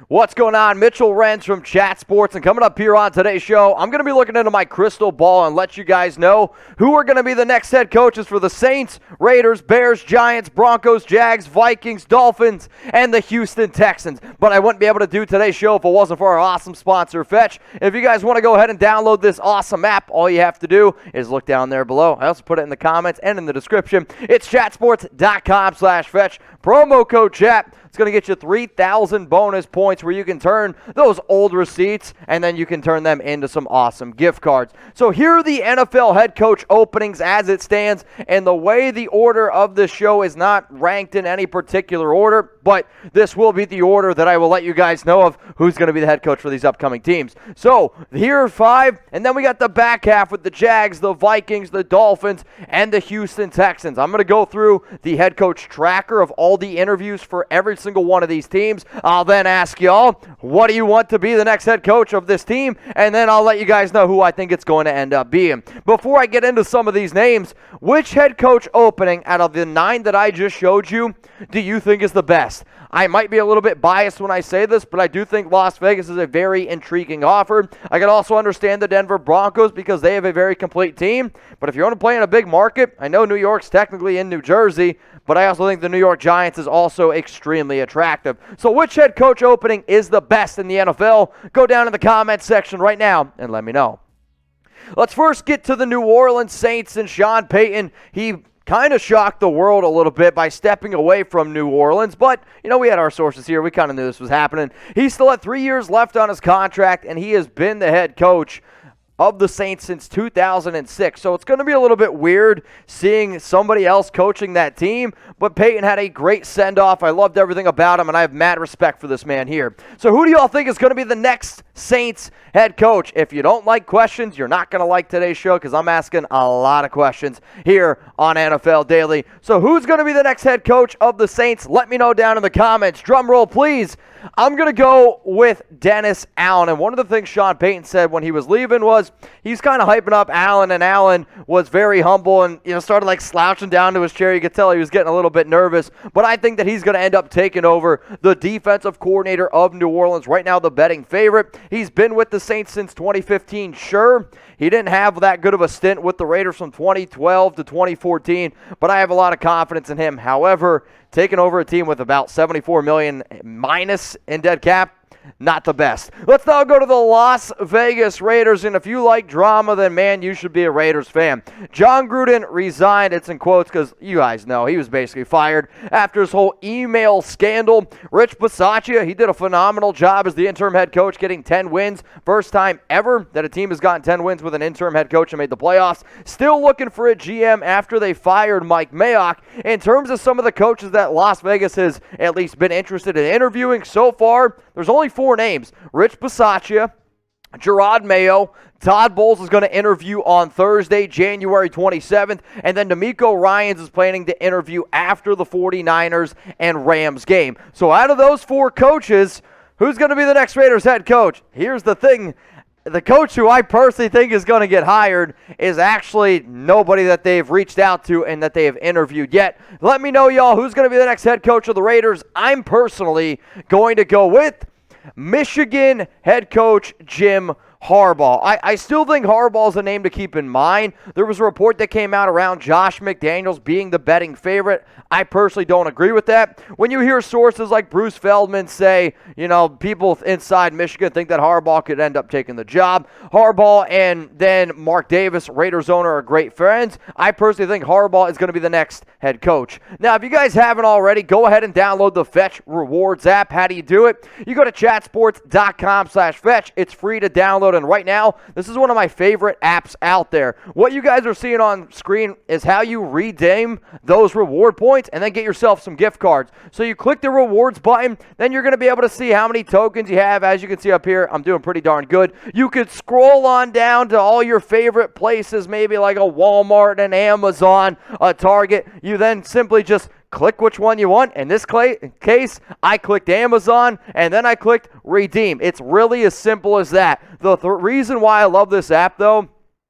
What's going on? Mitchell Renz from Chat Sports, and coming up here on today's show, I'm going to be looking into my crystal ball and let you guys know who are going to be the next head coaches for the Saints, Raiders, Bears, Giants, Broncos, Jags, Vikings, Dolphins, and the Houston Texans. But I wouldn't be able to do today's show if it wasn't for our awesome sponsor, Fetch. If you guys want to go ahead and download this awesome app, all you have to do is look down there below. I also put it in the comments and in the description. It's chatsports.com/Fetch. Promo code CHAT. It's going to get you 3,000 bonus points where you can turn those old receipts and then you can turn them into some awesome gift cards. So here are the NFL head coach openings as it stands, and the way the order of this show is not ranked in any particular order, but this will be the order that I will let you guys know of who's going to be the head coach for these upcoming teams. So here are 5, and then we got the back half with the Jags, the Vikings, the Dolphins, and the Houston Texans. I'm going to go through the head coach tracker of all the interviews for every single one of these teams. I'll then ask y'all, what do you want to be the next head coach of this team? And then I'll let you guys know who I think it's going to end up being. Before I get into some of these names, which head coach opening out of the 9 that I just showed you do you think is the best? I might be a little bit biased when I say this, but I do think Las Vegas is a very intriguing offer. I can also understand the Denver Broncos because they have a very complete team. But if you want to play in a big market, I know New York's technically in New Jersey, but I also think the New York Giants is also extremely attractive. So which head coach opening is the best in the NFL? Go down in the comments section right now and let me know. Let's first get to the New Orleans Saints and Sean Payton. He kind of shocked the world a little bit by stepping away from New Orleans, but, we had our sources here. We kind of knew this was happening. He still had 3 years left on his contract, and he has been the head coach of the Saints since 2006. So it's going to be a little bit weird seeing somebody else coaching that team, but Peyton had a great send-off. I loved everything about him, and I have mad respect for this man here. So who do y'all think is going to be the next Saints head coach? If you don't like questions, you're not going to like today's show because I'm asking a lot of questions here on NFL Daily. So who's going to be the next head coach of the Saints? Let me know down in the comments. Drum roll, please. I'm going to go with Dennis Allen. And one of the things Sean Payton said when he was leaving was he's kind of hyping up Allen, and Allen was very humble and started like slouching down to his chair. You could tell he was getting a little bit nervous. But I think that he's going to end up taking over the defensive coordinator of New Orleans. Right now, the betting favorite. He's been with the Saints since 2015. Sure, he didn't have that good of a stint with the Raiders from 2012 to 2014, but I have a lot of confidence in him. However, taking over a team with about $74 million minus in dead cap, not the best. Let's now go to the Las Vegas Raiders, and if you like drama, then man, you should be a Raiders fan. John Gruden resigned, it's in quotes because you guys know he was basically fired after his whole email scandal. Rich Bisaccia, he did a phenomenal job as the interim head coach, getting 10 wins. First time ever that a team has gotten 10 wins with an interim head coach and made the playoffs. Still looking for a GM after they fired Mike Mayock. In terms of some of the coaches that Las Vegas has at least been interested in interviewing so far, there's only 4 names. Rich Bisaccia, Jerod Mayo, Todd Bowles is going to interview on Thursday, January 27th, and then DeMeco Ryans is planning to interview after the 49ers and Rams game. So out of those 4 coaches, who's going to be the next Raiders head coach? Here's the thing. The coach who I personally think is going to get hired is actually nobody that they've reached out to and that they have interviewed yet. Let me know, y'all, who's going to be the next head coach of the Raiders. I'm personally going to go with Michigan head coach Jim Harbaugh. I still think Harbaugh is a name to keep in mind. There was a report that came out around Josh McDaniels being the betting favorite. I personally don't agree with that. When you hear sources like Bruce Feldman say, people inside Michigan think that Harbaugh could end up taking the job. Harbaugh and then Mark Davis, Raiders owner, are great friends. I personally think Harbaugh is going to be the next head coach. Now, if you guys haven't already, go ahead and download the Fetch Rewards app. How do you do it? You go to chatsports.com/Fetch. It's free to download. And right now, this is one of my favorite apps out there. What you guys are seeing on screen is how you redeem those reward points and then get yourself some gift cards. So you click the rewards button, then you're going to be able to see how many tokens you have. As you can see up here, I'm doing pretty darn good. You could scroll on down to all your favorite places, maybe like a Walmart, an Amazon, a Target. You then simply just click which one you want. In this case, I clicked Amazon, and then I clicked Redeem. It's really as simple as that. The reason why I love this app, though,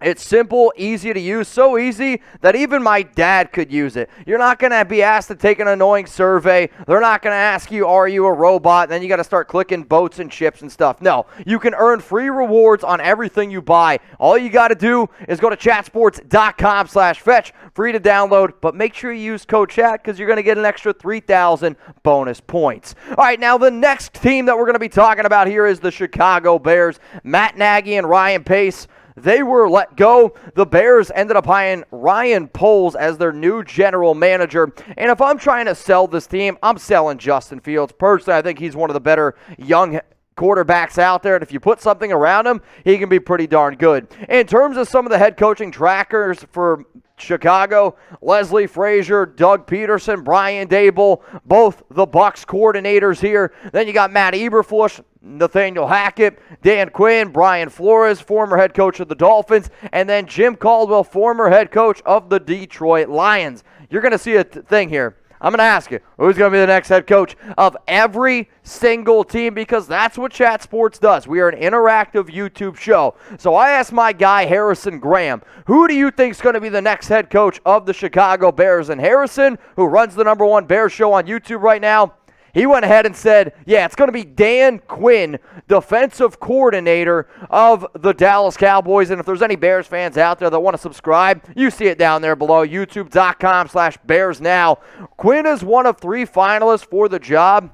It's simple, easy to use, so easy that even my dad could use it. You're not going to be asked to take an annoying survey. They're not going to ask you, are you a robot? Then you got to start clicking boats and ships and stuff. No, you can earn free rewards on everything you buy. All you got to do is go to chatsports.com/fetch, free to download, but make sure you use code chat because you're going to get an extra 3,000 bonus points. All right, now the next team that we're going to be talking about here is the Chicago Bears. Matt Nagy and Ryan Pace, they were let go. The Bears ended up hiring Ryan Poles as their new general manager. And if I'm trying to sell this team, I'm selling Justin Fields. Personally, I think he's one of the better young quarterbacks out there, and if you put something around him, he can be pretty darn good. In terms of some of the head coaching trackers for Chicago, Leslie Frazier, Doug Pederson, Brian Daboll, both the Bucs coordinators here. Then you got Matt Eberflus, Nathaniel Hackett, Dan Quinn, Brian Flores, former head coach of the Dolphins, and then Jim Caldwell, former head coach of the Detroit Lions. You're going to see a thing here. I'm going to ask you, who's going to be the next head coach of every single team? Because that's what Chat Sports does. We are an interactive YouTube show. So I asked my guy, Harrison Graham, who do you think is going to be the next head coach of the Chicago Bears? And Harrison, who runs the #1 Bears show on YouTube right now, he went ahead and said, yeah, it's going to be Dan Quinn, defensive coordinator of the Dallas Cowboys. And if there's any Bears fans out there that want to subscribe, you see it down there below, youtube.com/BearsNow. Quinn is one of 3 finalists for the job.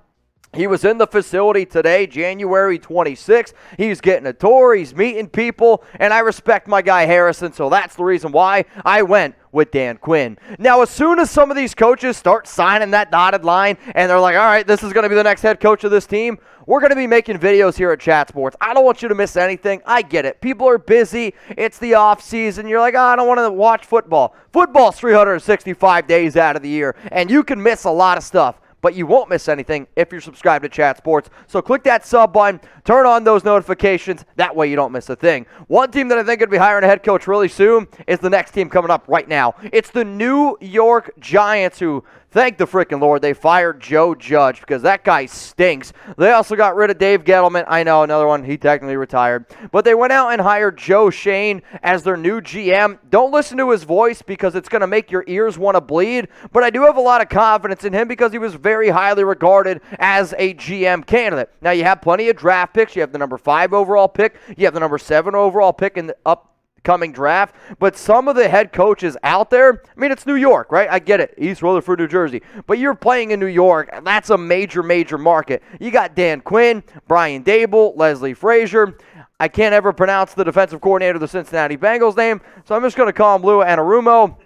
He was in the facility today, January 26th. He's getting a tour. He's meeting people. And I respect my guy Harrison, so that's the reason why I went with Dan Quinn. Now, as soon as some of these coaches start signing that dotted line and they're like, all right, this is going to be the next head coach of this team, we're going to be making videos here at Chat Sports. I don't want you to miss anything. I get it. People are busy. It's the off season. You're like, oh, I don't want to watch football. Football's 365 days out of the year, and you can miss a lot of stuff. But you won't miss anything if you're subscribed to Chat Sports. So click that sub button, turn on those notifications. That way you don't miss a thing. One team that I think could be hiring a head coach really soon is the next team coming up right now. It's the New York Giants, who, thank the freaking Lord, they fired Joe Judge because that guy stinks. They also got rid of Dave Gettleman. I know, another one. He technically retired. But they went out and hired Joe Shane as their new GM. Don't listen to his voice because it's going to make your ears want to bleed. But I do have a lot of confidence in him because he was very highly regarded as a GM candidate. Now, you have plenty of draft picks. You have the number 5 overall pick. You have the number 7 overall pick in the upcoming draft. But some of the head coaches out there, I mean, it's New York, right? I get it. East Rutherford, New Jersey. But you're playing in New York. That's a major, major market. You got Dan Quinn, Brian Daboll, Leslie Frazier. I can't ever pronounce the defensive coordinator of the Cincinnati Bengals name, so I'm just going to call him Lou Anarumo.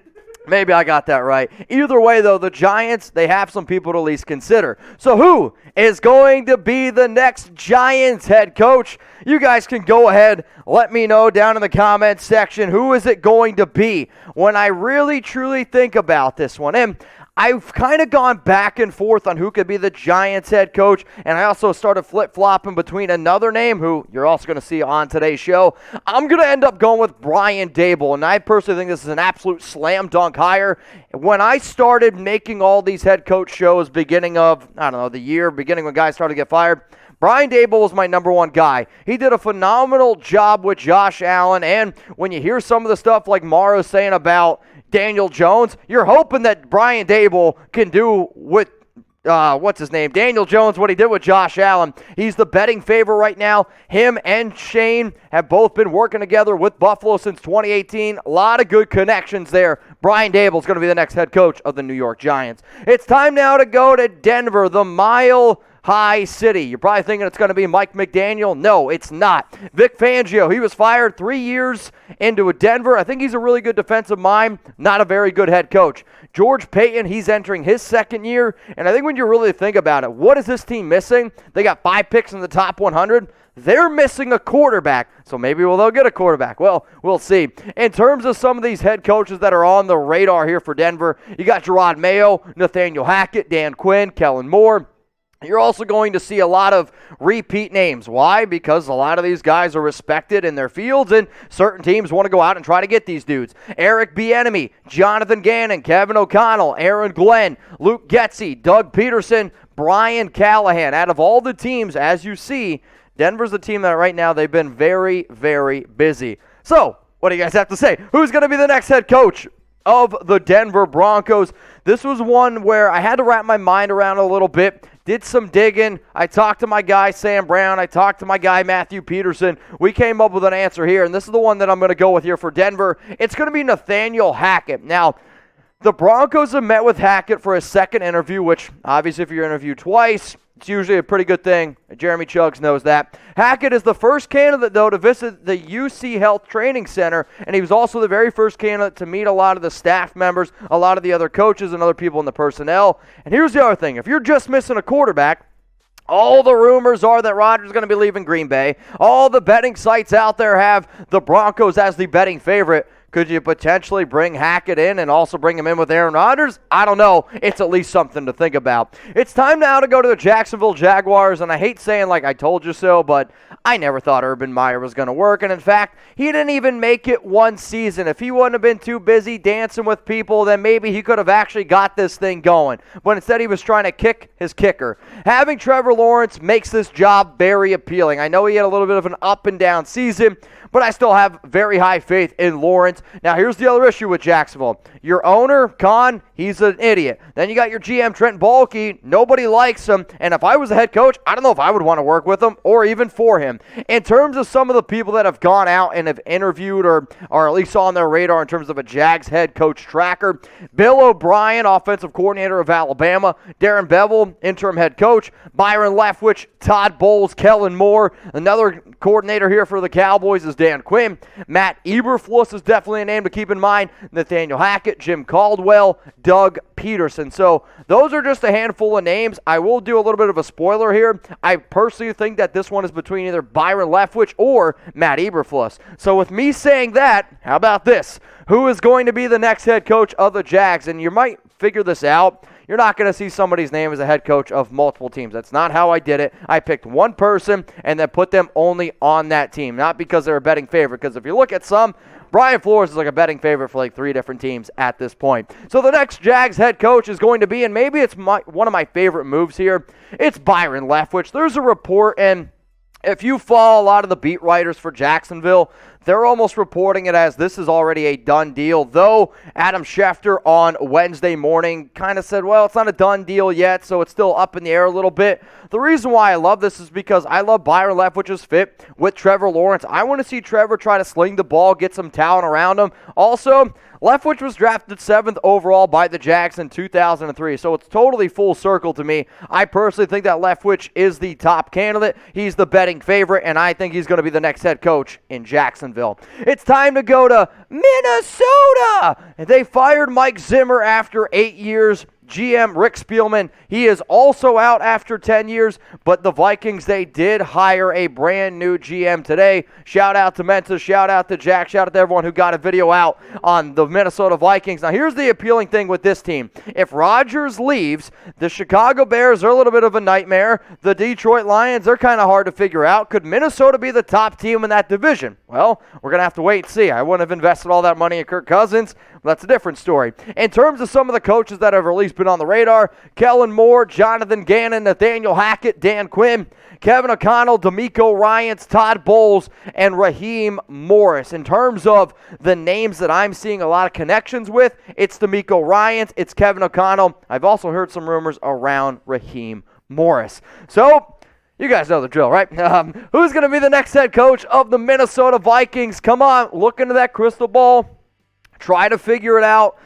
Maybe I got that right. Either way, though, the Giants, they have some people to at least consider. So who is going to be the next Giants head coach? You guys can go ahead, let me know down in the comments section. Who is it going to be? When I really, truly think about this one, and I've kind of gone back and forth on who could be the Giants head coach, and I also started flip-flopping between another name, who you're also going to see on today's show. I'm going to end up going with Brian Daboll, and I personally think this is an absolute slam dunk hire. When I started making all these head coach shows beginning of, I don't know, the year, beginning when guys started to get fired, Brian Daboll was my #1 guy. He did a phenomenal job with Josh Allen, and when you hear some of the stuff like Morrow's saying about Daniel Jones, you're hoping that Brian Daboll can do with Daniel Jones, what he did with Josh Allen. He's the betting favorite right now. Him and Shane have both been working together with Buffalo since 2018. A lot of good connections there. Brian Daboll is going to be the next head coach of the New York Giants. It's time now to go to Denver, the Mile High City. You're probably thinking it's going to be Mike McDaniel. No, it's not. Vic Fangio, he was fired 3 years into Denver. I think he's a really good defensive mind, not a very good head coach. George Payton, he's entering his 2nd year, and I think when you really think about it, what is this team missing? They got 5 picks in the top 100. They're missing a quarterback, so maybe they'll get a quarterback. Well, we'll see. In terms of some of these head coaches that are on the radar here for Denver, you got Jerod Mayo, Nathaniel Hackett, Dan Quinn, Kellen Moore. You're also going to see a lot of repeat names. Why? Because a lot of these guys are respected in their fields, and certain teams want to go out and try to get these dudes. Eric Bieniemy, Jonathan Gannon, Kevin O'Connell, Aaron Glenn, Luke Getsy, Doug Pederson, Brian Callahan. Out of all the teams, as you see, Denver's the team that right now they've been very, very busy. So, what do you guys have to say? Who's going to be the next head coach of the Denver Broncos? This was one where I had to wrap my mind around a little bit. Did some digging. I talked to my guy, Sam Brown. I talked to my guy, Matthew Pederson. We came up with an answer here, and this is the one that I'm going to go with here for Denver. It's going to be Nathaniel Hackett. Now, the Broncos have met with Hackett for a second interview, which obviously if you're interviewed twice, it's usually a pretty good thing. Jeremy Chuggs knows that. Hackett is the first candidate, though, to visit the UC Health Training Center, and he was also the very first candidate to meet a lot of the staff members, a lot of the other coaches and other people in the personnel. And here's the other thing. If you're just missing a quarterback, all the rumors are that Rodgers is going to be leaving Green Bay. All the betting sites out there have the Broncos as the betting favorite. Could you potentially bring Hackett in and also bring him in with Aaron Rodgers? I don't know. It's at least something to think about. It's time now to go to the Jacksonville Jaguars, and I hate saying like I told you so, but I never thought Urban Meyer was going to work, and in fact, he didn't even make it one season. If he wouldn't have been too busy dancing with people, then maybe he could have actually got this thing going, but instead he was trying to kick his kicker. Having Trevor Lawrence makes this job very appealing. I know he had a little bit of an up and down season, but I still have very high faith in Lawrence. Now, here's the other issue with Jacksonville. Your owner, Khan, he's an idiot. Then you got your GM, Trent Baalke. Nobody likes him. And if I was a head coach, I don't know if I would want to work with him or even for him. In terms of some of the people that have gone out and have interviewed or at least on their radar in terms of a Jags head coach tracker, Bill O'Brien, offensive coordinator of Alabama, Darren Bevel, interim head coach, Byron Leftwich, Todd Bowles, Kellen Moore. Another coordinator here for the Cowboys is Dan Quinn. Matt Eberflus is definitely a name to keep in mind. Nathaniel Hackett, Jim Caldwell, Doug Pederson. So those are just a handful of names. I will do a little bit of a spoiler here. I personally think that this one is between either Byron Leftwich or Matt Eberflus. So with me saying that, how about this? Who is going to be the next head coach of the Jags? And you might figure this out. You're not going to see somebody's name as a head coach of multiple teams. That's not how I did it. I picked one person and then put them only on that team, not because they're a betting favorite. Because if you look at some, Brian Flores is like a betting favorite for like 3 different teams at this point. So the next Jags head coach is going to be, and maybe it's one of my favorite moves here, it's Byron Leftwich. There's a report, and if you follow a lot of the beat writers for Jacksonville, they're almost reporting it as this is already a done deal, though Adam Schefter on Wednesday morning kind of said, well, it's not a done deal yet, so it's still up in the air a little bit. The reason why I love this is because I love Byron Leftwich's fit with Trevor Lawrence. I want to see Trevor try to sling the ball, get some talent around him. Also, Leftwich was drafted 7th overall by the Jags in 2003, so it's totally full circle to me. I personally think that Leftwich is the top candidate. He's the betting favorite, and I think he's going to be the next head coach in Jacksonville. It's time to go to Minnesota. They fired Mike Zimmer after 8 years. GM Rick Spielman, he is also out after 10 years, but the Vikings, they did hire a brand new GM today. Shout out to Mensa, shout out to Jack, shout out to everyone who got a video out on the Minnesota Vikings. Now, here's the appealing thing with this team. If Rodgers leaves, the Chicago Bears are a little bit of a nightmare. The Detroit Lions, they're kind of hard to figure out. Could Minnesota be the top team in that division? Well, we're going to have to wait and see. I wouldn't have invested all that money in Kirk Cousins. That's a different story. In terms of some of the coaches that have at least been on the radar, Kellen Moore, Jonathan Gannon, Nathaniel Hackett, Dan Quinn, Kevin O'Connell, DeMeco Ryans, Todd Bowles, and Raheem Morris. In terms of the names that I'm seeing a lot of connections with, it's DeMeco Ryans, it's Kevin O'Connell. I've also heard some rumors around Raheem Morris. So, you guys know the drill, right? Who's going to be the next head coach of the Minnesota Vikings? Come on, look into that crystal ball. Try to figure it out.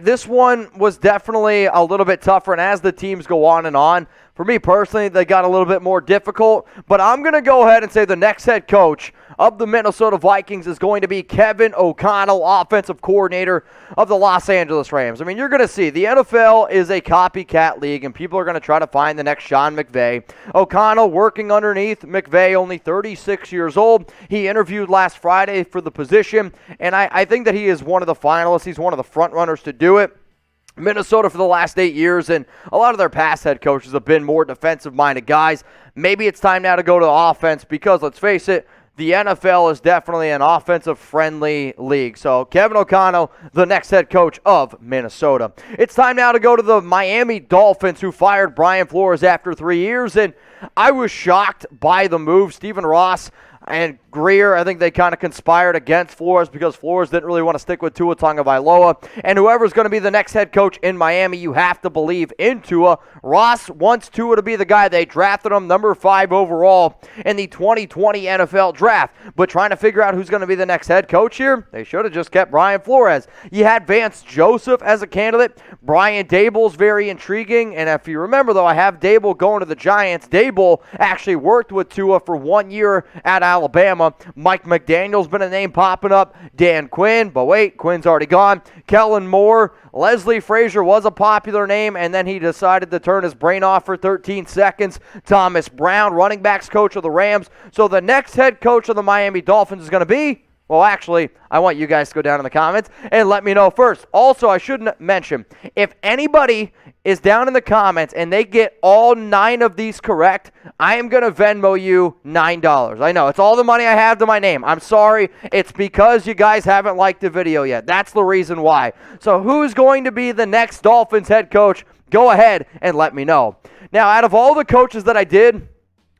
This one was definitely a little bit tougher, and as the teams go on and on, for me personally, they got a little bit more difficult. But I'm going to go ahead and say the next head coach of the Minnesota Vikings is going to be Kevin O'Connell, offensive coordinator of the Los Angeles Rams. I mean, you're going to see the NFL is a copycat league, and people are going to try to find the next Sean McVay. O'Connell working underneath McVay, only 36 years old. He interviewed last Friday for the position, and I think that he is one of the finalists. He's one of the front runners to do it. Minnesota for the last 8 years, and a lot of their past head coaches have been more defensive-minded guys. Maybe it's time now to go to offense because, let's face it, the NFL is definitely an offensive-friendly league. So Kevin O'Connell, the next head coach of Minnesota. It's time now to go to the Miami Dolphins, who fired Brian Flores after 3 years, and I was shocked by the move. Stephen Ross, and Greer, I think they kind of conspired against Flores because Flores didn't really want to stick with Tua Tagovailoa. And whoever's going to be the next head coach in Miami, you have to believe in Tua. Ross wants Tua to be the guy. They drafted him number 5 overall in the 2020 NFL draft. But trying to figure out who's going to be the next head coach here, they should have just kept Brian Flores. You had Vance Joseph as a candidate. Brian Daboll's very intriguing. And if you remember, though, I have Daboll going to the Giants. Daboll actually worked with Tua for 1 year at Alabama. Mike McDaniel's been a name popping up. Dan Quinn, but wait, Quinn's already gone. Kellen Moore, Leslie Frazier was a popular name, and then he decided to turn his brain off for 13 seconds. Thomas Brown, running backs coach of the Rams. So the next head coach of the Miami Dolphins is going to be, well, actually, I want you guys to go down in the comments and let me know first. Also, I shouldn't mention, if anybody is down in the comments and they get all 9 of these correct, I am going to Venmo you $9. I know, it's all the money I have to my name. I'm sorry. It's because you guys haven't liked the video yet. That's the reason why. So who's going to be the next Dolphins head coach? Go ahead and let me know. Now, out of all the coaches that I did,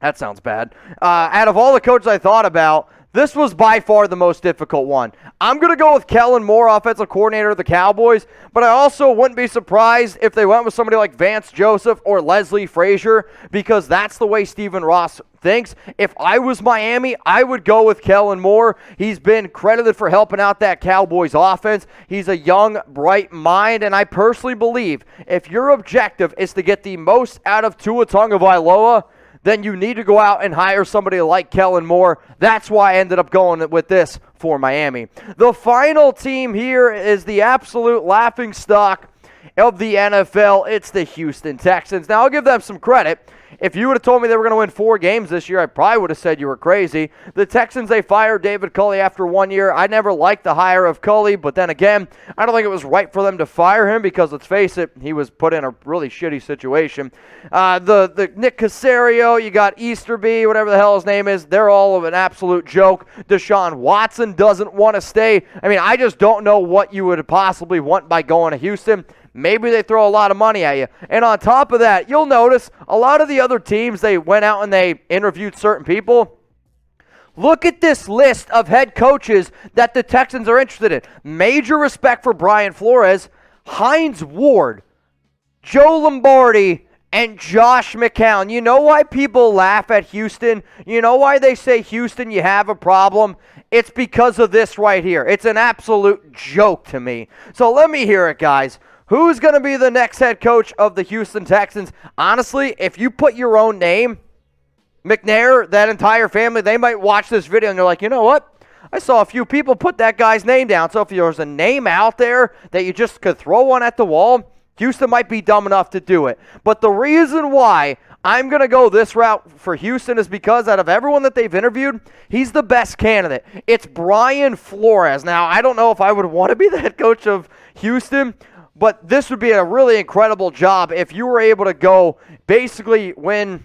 that sounds bad. Out of all the coaches I thought about, this was by far the most difficult one. I'm going to go with Kellen Moore, offensive coordinator of the Cowboys, but I also wouldn't be surprised if they went with somebody like Vance Joseph or Leslie Frazier, because that's the way Stephen Ross thinks. If I was Miami, I would go with Kellen Moore. He's been credited for helping out that Cowboys offense. He's a young, bright mind, and I personally believe if your objective is to get the most out of Tua Tagovailoa, then you need to go out and hire somebody like Kellen Moore. That's why I ended up going with this for Miami. The final team here is the absolute laughingstock of the NFL. It's the Houston Texans. Now, I'll give them some credit. If you would have told me they were going to win 4 games this year, I probably would have said you were crazy. The Texans, they fired David Culley after 1 year. I never liked the hire of Culley, but then again, I don't think it was right for them to fire him because, let's face it, he was put in a really shitty situation. The Nick Caserio, you got Easterby, whatever the hell his name is, they're all of an absolute joke. Deshaun Watson doesn't want to stay. I mean, I just don't know what you would possibly want by going to Houston. Maybe they throw a lot of money at you. And on top of that, you'll notice a lot of the other teams, they went out and they interviewed certain people. Look at this list of head coaches that the Texans are interested in. Major respect for Brian Flores, Hines Ward, Joe Lombardi, and Josh McCown. You know why people laugh at Houston? You know why they say, Houston, you have a problem? It's because of this right here. It's an absolute joke to me. So let me hear it, guys. Who's going to be the next head coach of the Houston Texans? Honestly, if you put your own name, McNair, that entire family, they might watch this video and they're like, you know what? I saw a few people put that guy's name down. So if there's a name out there that you just could throw one at the wall, Houston might be dumb enough to do it. But the reason why I'm going to go this route for Houston is because out of everyone that they've interviewed, he's the best candidate. It's Brian Flores. Now, I don't know if I would want to be the head coach of Houston, but this would be a really incredible job if you were able to go basically win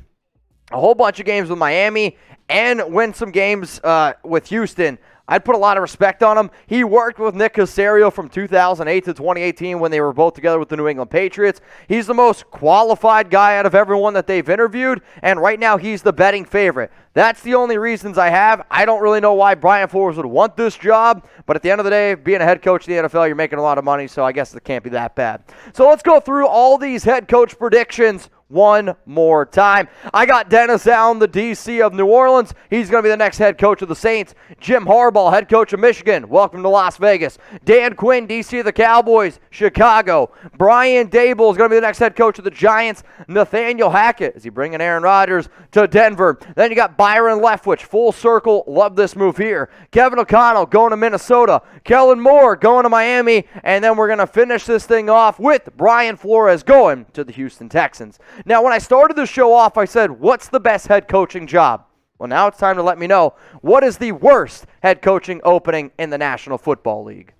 a whole bunch of games with Miami and win some games with Houston. I'd put a lot of respect on him. He worked with Nick Caserio from 2008 to 2018 when they were both together with the New England Patriots. He's the most qualified guy out of everyone that they've interviewed, and right now he's the betting favorite. That's the only reasons I have. I don't really know why Brian Flores would want this job, but at the end of the day, being a head coach in the NFL, you're making a lot of money, so I guess it can't be that bad. So let's go through all these head coach predictions one more time. I got Dennis Allen, the DC of New Orleans. He's going to be the next head coach of the Saints. Jim Harbaugh, head coach of Michigan. Welcome to Las Vegas. Dan Quinn, DC of the Cowboys, Chicago. Brian Daboll is going to be the next head coach of the Giants. Nathaniel Hackett, is he bringing Aaron Rodgers to Denver? Then you got Byron Leftwich, full circle. Love this move here. Kevin O'Connell going to Minnesota. Kellen Moore going to Miami. And then we're going to finish this thing off with Brian Flores going to the Houston Texans. Now, when I started the show off, I said, what's the best head coaching job? Well, now it's time to let me know, what is the worst head coaching opening in the National Football League?